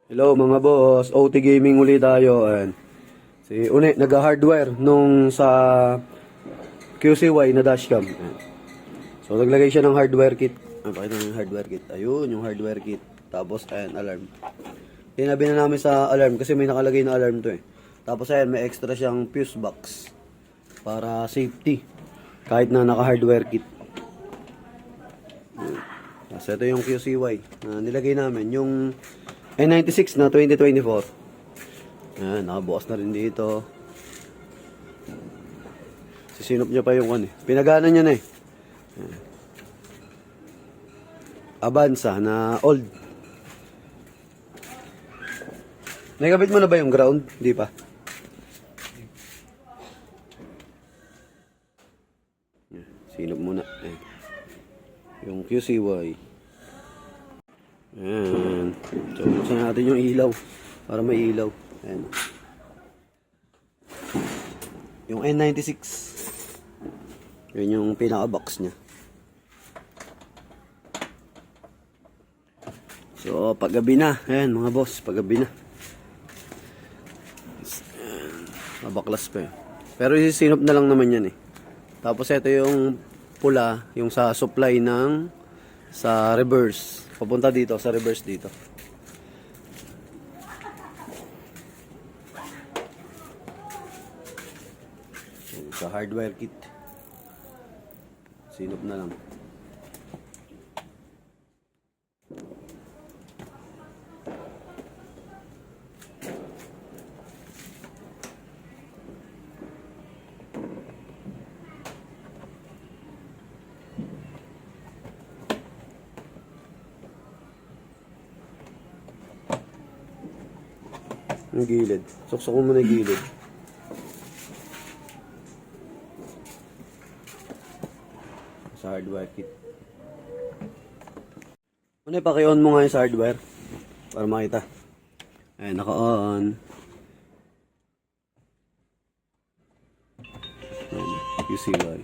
Hello mga boss, OT Gaming ulit tayo. Ayan. Si Une, nag-hardwire nung sa QCY na dashcam. Ayan. So naglagay siya ng hardwire kit. Pakita ng hardwire kit. Ayun, yung hardwire kit. Tapos ayan, alarm. Tinabi na namin sa alarm kasi may nakalagay na alarm to eh. Tapos ayan, may extra siyang fuse box para safety. Kahit na naka-hardwire kit. Ayan. Tapos ito yung QCY na nilagay namin. Yung N96 na 2024. Ayan, nakabukas na rin dito. Sisinop niya pa yung ano eh. Pinagana niya na eh. Ayan. Avanza na old. Nakabit mo na ba yung ground? Hindi pa. Sinop muna. Ayan. Yung QCY. Ayan. So, buksan natin yung ilaw. Para may ilaw. Ayan. Yung N96. Yun yung pinaka-box niya. So, paggabi na. Ayan, mga boss. Paggabi na. Ayan. Mabaklas pa eh. Pero isisinop na lang naman yan eh. Tapos ito yung pula. Yung sa supply ng sa reverse. Papunta dito, sa reverse dito. Sa hardwire kit. Sinop na lang. Yung gilid. Suksok mo muna yung gilid. Sa hardwire kit. Ano paki-on mo nga yung sa hardwire? Para makita. Ayan, naka-on. Ayan, QCY.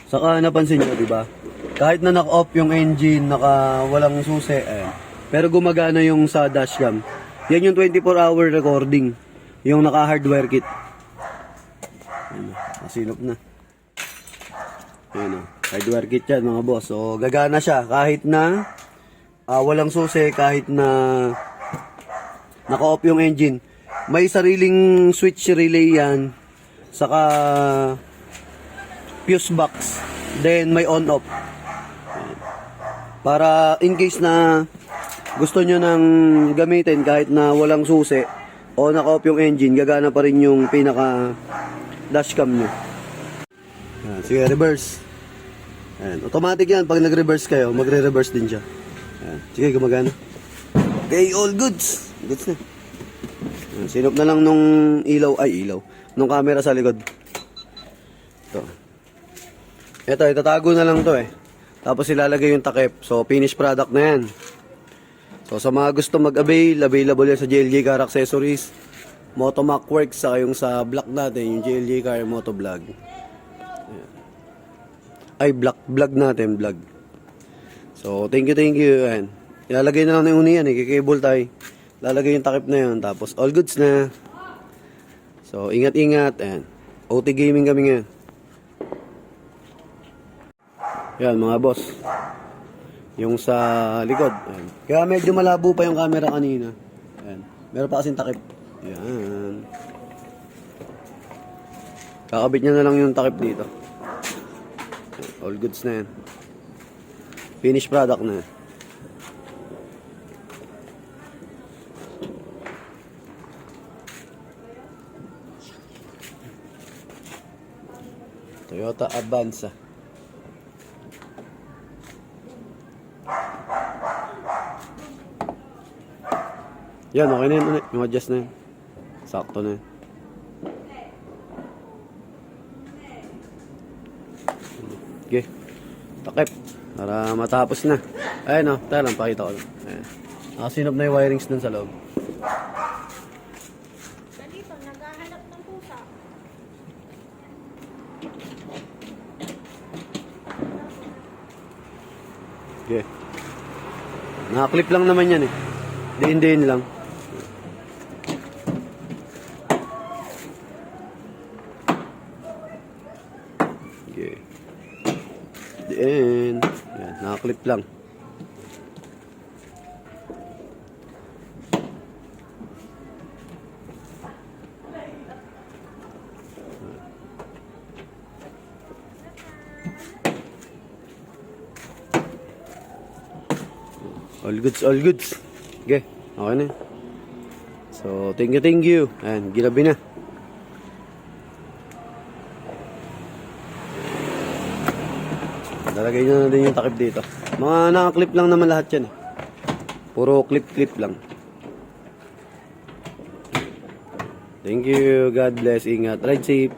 Saka napansin nyo, diba? Kahit na naka-off yung engine, walang susi, ayan. Pero gumagana yung sa dashcam. Yan yung 24-hour recording. Yung naka-hardwire kit. Ayan, nasinop na. Ayan o, hardwire kit yan mga boss. So, gagana siya kahit na walang susi, kahit na naka-off yung engine. May sariling switch relay yan. Saka fuse box. Then may on-off. Para in case na gusto nyo nang gamitin kahit na walang susi o naka-off yung engine, gagana pa rin yung pinaka dashcam nyo. Ayan, sige, reverse. Ayan, automatic yan. Pag nag-reverse kayo, magre-reverse din siya. Ayan, sige, gumagana. Okay, all goods. Goods na. Ayan, sinop na lang nung ilaw, nung camera sa likod. Ito, itatago na lang to eh. Tapos ilalagay yung takip. So, finished product na yan. So, sa mga gusto mag-avail, available yan sa JLJ Car Accessories, Motomac Works, saka yung sa vlog natin, yung JLJ Car Moto Vlog. Ay, vlog natin, vlog. So, thank you. Ayan. Ilalagay na lang na yung uni yan eh. Kikable tayo. Ilalagay yung takip na yun. Tapos, all goods na. So, ingat-ingat. Ayan. OT Gaming kami ngayon. Yan mga boss. Yung sa likod. Ayan. Kaya medyo malabo pa yung camera kanina. Ayan. Meron pa kasing takip. Ayan. Kakabit niya na lang yung takip dito. Ayan. All goods na yan. Finished product na yan. Toyota Avanza. Yan, okay na yun. Yung adjust na yun. Sakto na yun. Okay. Takip. Para matapos na. Ayun o. Tayo lang, pakita ko lang. Ayan. Nakasinop na yung wirings dun sa loob. Ganito, naghahanap ng pusa. Okay. Nakaklip lang naman yan eh. Diin-diin lang. Okay. Diin. Yan, nakaklip lang. All goods, all goods. Okay, okay na. So, thank you. Ayan, gilabi na. Dalagay nyo na din yung takip dito. Mga nakaklip lang naman lahat yan eh. Puro clip-clip lang. Thank you. God bless. Ingat. Ride safe.